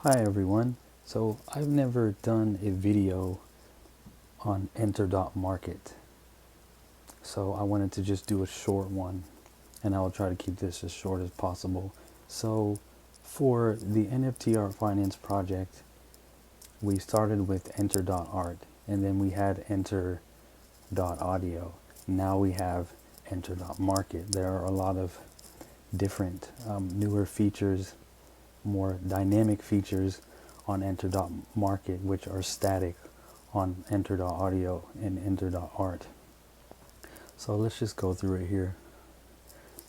Hi everyone. So I've never done a video on Enter.market. So I wanted to just do a short one and I will try to keep this as short as possible. So for the NFT art finance project, we started with Enter.art and then we had Enter.audio. Now we have Enter.market. There are a lot of different newer features, more dynamic features on Enter.market, which are static on Enter.audio and Enter.art. So let's just go through it here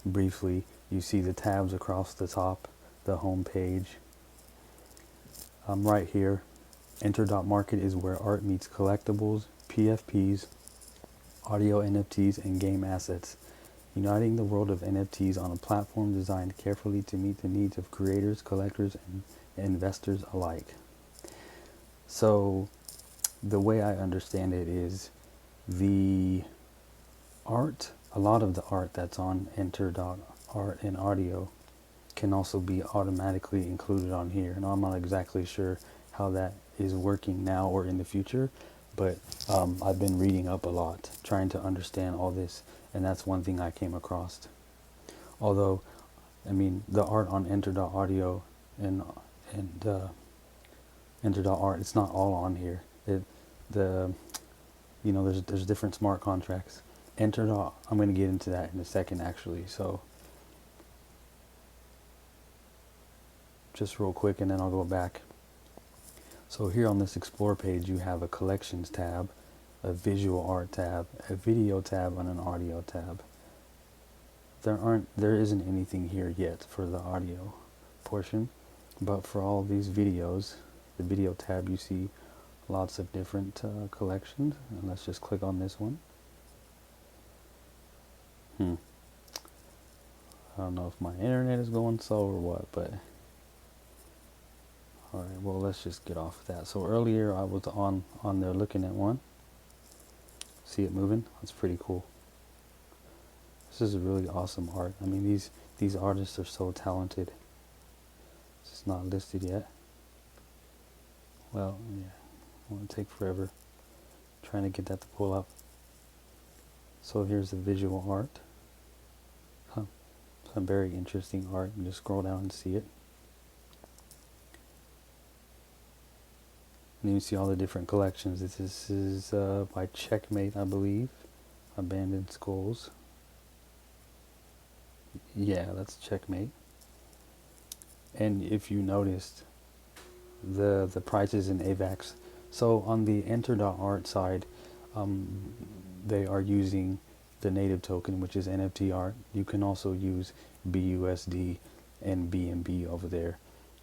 briefly. You see the tabs across the top, the home page. Right here, Enter.market is where art meets collectibles, PFPs, audio NFTs, and game assets, uniting the world of NFTs on a platform designed carefully to meet the needs of creators, collectors, and investors alike. So the way I understand it is the art, a lot of the art that's on Enter.art and audio can also be automatically included on here. And I'm not exactly sure how that is working now or in the future, but I've been reading up a lot, trying to understand all this, and that's one thing I came across. Although, I mean, the art on Enter.audio and Enter.art, it's not all on here. There's different smart contracts. I'm going to get into that in a second actually. So just real quick and then I'll go back. So here on this explore page you have a collections tab, a visual art tab, a video tab, and an audio tab. There isn't anything here yet for the audio portion, but for all these videos, the video tab, you see lots of different collections. And let's just click on this one. I don't know if my internet is going slow or what, but alright, well, let's just get off of that. So earlier I was on there looking at one. See it moving? That's pretty cool. This is really awesome art. I mean, these artists are so talented. It's just not listed yet. Well, yeah, it won't take forever trying to get that to pull up. So here's the visual art. Some very interesting art. You just scroll down and see it. And you see all the different collections. This is by Checkmate, I believe. Abandoned Skulls. Yeah, that's Checkmate. And if you noticed, the prices in AVAX. So on the Enter.art side, they are using the native token, which is NFT art. You can also use BUSD and BNB over there.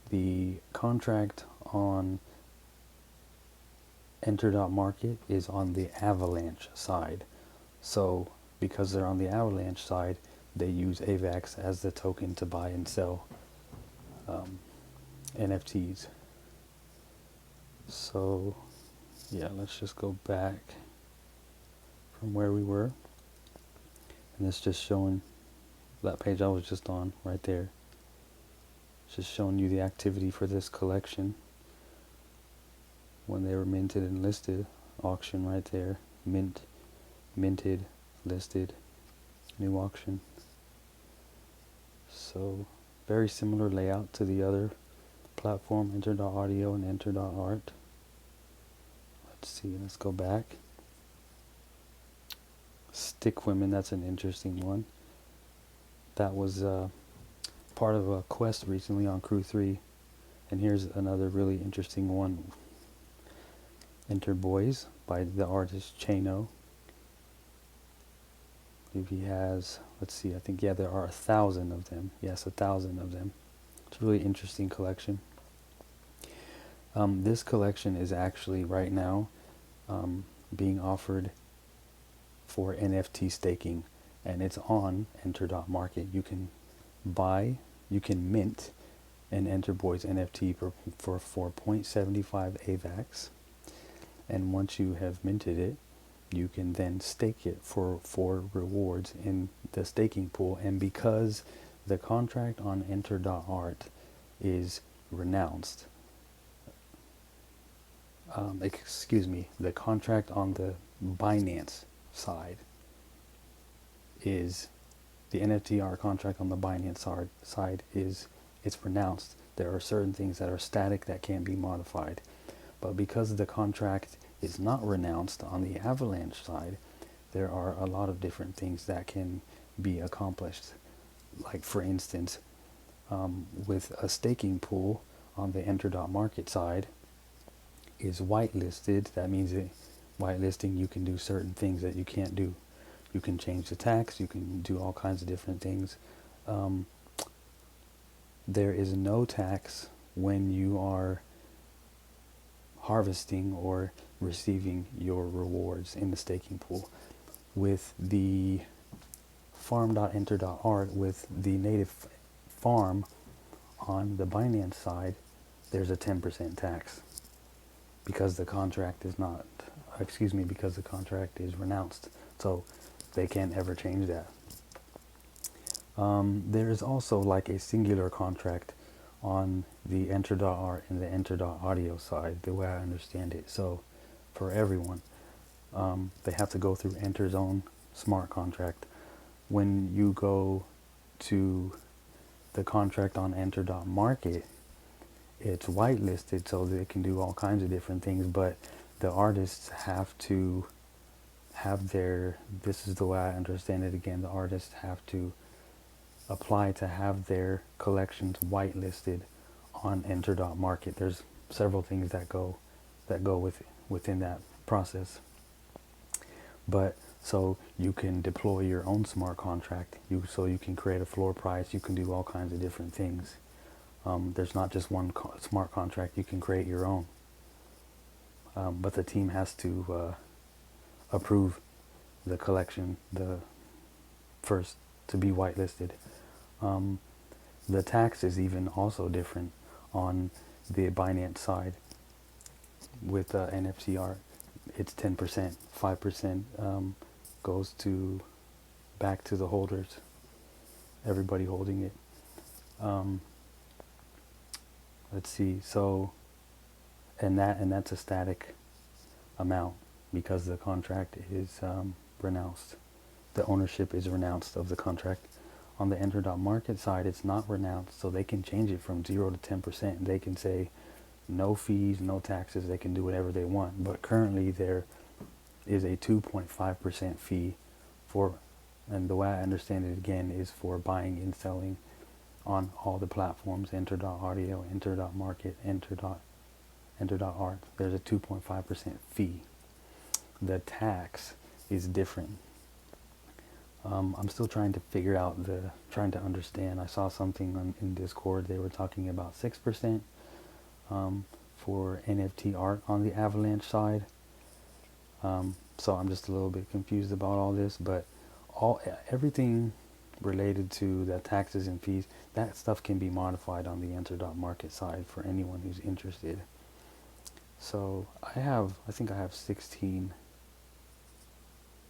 The contract on Enter.market is on the Avalanche side. So because they're on the Avalanche side, they use AVAX as the token to buy and sell NFTs. So yeah, let's just go back from where we were. And it's just showing that page I was just on right there. It's just showing you the activity for this collection. When they were minted and listed, auction right there, minted, listed, new auction. So very similar layout to the other platform, Enter.audio and Enter.art. Let's see, let's go back. Stick Women, that's an interesting one. That was part of a quest recently on Crew 3. And here's another really interesting one. Enter Boys by the artist Chano. If he has, let's see, I think, yeah, there are 1,000 of them. Yes, 1,000 of them. It's a really interesting collection. This collection is actually right now being offered for NFT staking, and it's on Enter.market. You can mint an Enter Boys NFT for 4.75 AVAX, and once you have minted it, you can then stake it for rewards in the staking pool. And because the contract on Enter.art is renounced, the contract on the Binance side is the NFT art contract on the Binance side is it's pronounced. There are certain things that are static that can't be modified. But because the contract is not renounced on the Avalanche side, there are a lot of different things that can be accomplished. Like for instance, with a staking pool on the Enter.market side is whitelisted. That means that whitelisting, you can do certain things that you can't do. You can change the tax, you can do all kinds of different things. There is no tax when you are harvesting or receiving your rewards in the staking pool. With the farm.enter.art, with the native farm on the Binance side, there's a 10% tax because the contract is not, because the contract is renounced. So they can't ever change that. There is also like a singular contract on the Enter.art and the Enter.audio side, the way I understand it. So for everyone, they have to go through Enter's own smart contract. When you go to the contract on Enter.market, it's whitelisted so they can do all kinds of different things, but the artists have to have this is the way I understand it again, the artists have to apply to have their collections whitelisted on Enter.market. There's several things that go within that process. But so you can deploy your own smart contract. So you can create a floor price. You can do all kinds of different things. There's not just one smart contract. You can create your own. But the team has to approve the collection first to be whitelisted. The tax is even also different on the Binance side. With NFT art, it's 10%, 5% goes back to the holders, everybody holding it. Let's see, so and that's a static amount because the contract is renounced. The ownership is renounced of the contract. On the Enter.market side, it's not renounced, so they can change it from 0 to 10%. They can say no fees, no taxes, they can do whatever they want. But currently there is a 2.5% fee for, and the way I understand it again, is for buying and selling on all the platforms, Enter.audio, Enter.market, Enter.art. There's a 2.5% fee. The tax is different. I'm still trying to figure out trying to understand. I saw something in Discord, they were talking about 6% for NFT art on the Avalanche side. So I'm just a little bit confused about all this, but everything related to the taxes and fees, that stuff can be modified on the Enter.market side for anyone who's interested. So I think I have 16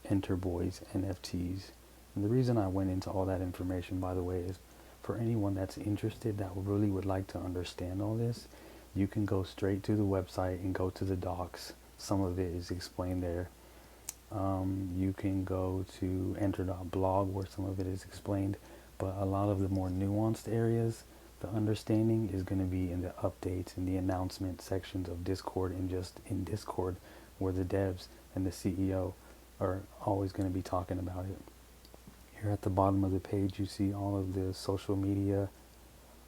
Enter Boys NFTs. And the reason I went into all that information, by the way, is for anyone that's interested, that really would like to understand all this, you can go straight to the website and go to the docs. Some of it is explained there. You can go to Enter.blog where some of it is explained, but a lot of the more nuanced areas, the understanding is going to be in the updates and the announcement sections of Discord, and just in Discord where the devs and the CEO are always going to be talking about it. Here at the bottom of the page, you see all of the social media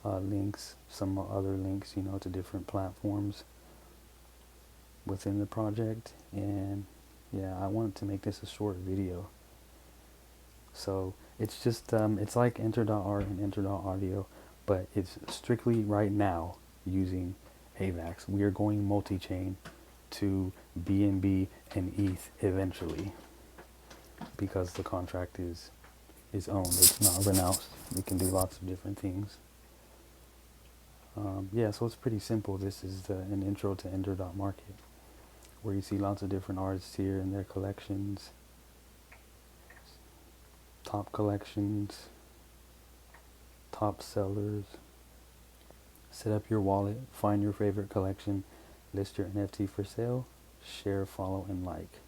links, some other links, to different platforms within the project. And yeah, I wanted to make this a short video. So it's just, it's like Enter.art and Enter.audio, but it's strictly right now using AVAX. We are going multi-chain to BNB and ETH eventually, because the contract is owned. It's not renounced. We can do lots of different things. Yeah, so it's pretty simple. This is an intro to Enter.market, where you see lots of different artists here and their collections, top collections, top sellers. Set up your wallet, find your favorite collection, list your NFT for sale, share, follow, and like.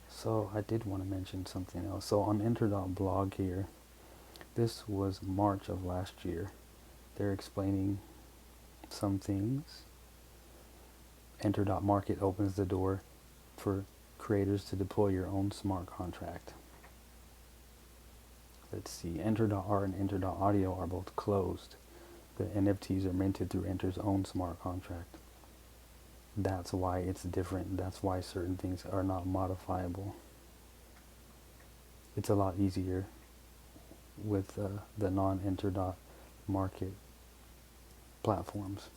So I did want to mention something else. So on Enter.blog here, this was March of last year. They're explaining some things. Enter.market opens the door for creators to deploy your own smart contract. Let's see, Enter.art and Enter.audio are both closed. The NFTs are minted through Enter's own smart contract. That's why it's different. That's why certain things are not modifiable. It's a lot easier with the non-Enter.market platforms.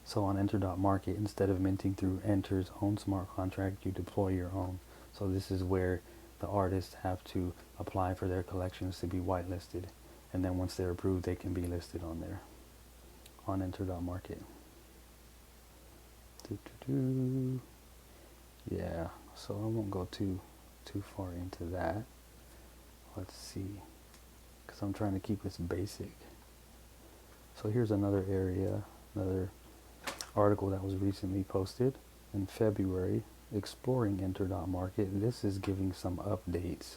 So on Enter.market, instead of minting through Enter's own smart contract, you deploy your own. So this is where the artists have to apply for their collections to be whitelisted. And then once they're approved, they can be listed on there, on Enter.market. Yeah, so I won't go too far into that. Let's see, because I'm trying to keep this basic. So here's another area, another article that was recently posted in February, exploring Enter.market. This is giving some updates.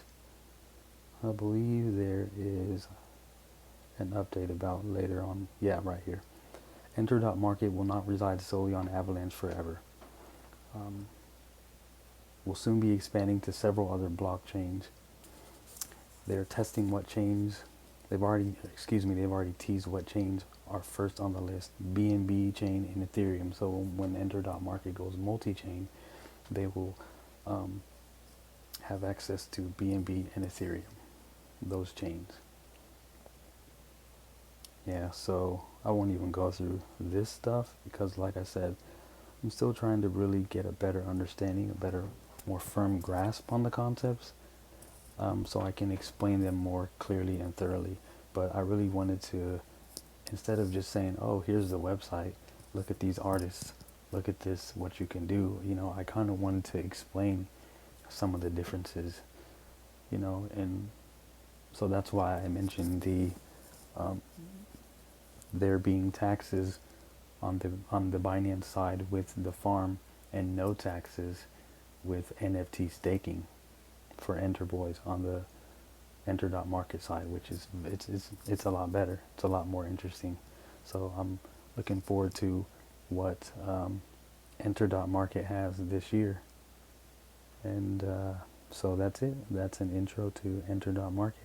I believe there is an update about later on. Yeah, right here. Enter.market will not reside solely on Avalanche forever. Will soon be expanding to several other blockchains. They're testing what chains. They've already teased what chains are first on the list: BNB chain and Ethereum. So when Enter.market goes multi-chain, they will have access to BNB and Ethereum, those chains. Yeah, so I won't even go through this stuff because, like I said, I'm still trying to really get a better understanding, a better, more firm grasp on the concepts, so I can explain them more clearly and thoroughly. But I really wanted to, instead of just saying, oh, here's the website, look at these artists, look at this, what you can do, I kind of wanted to explain some of the differences, and so that's why I mentioned there being taxes on the Binance side with the farm, and no taxes with NFT staking for Enter Boys on the Enter.market side, which is it's a lot better. It's a lot more interesting. So I'm looking forward to what Enter.market has this year. And so that's it. That's an intro to Enter.market.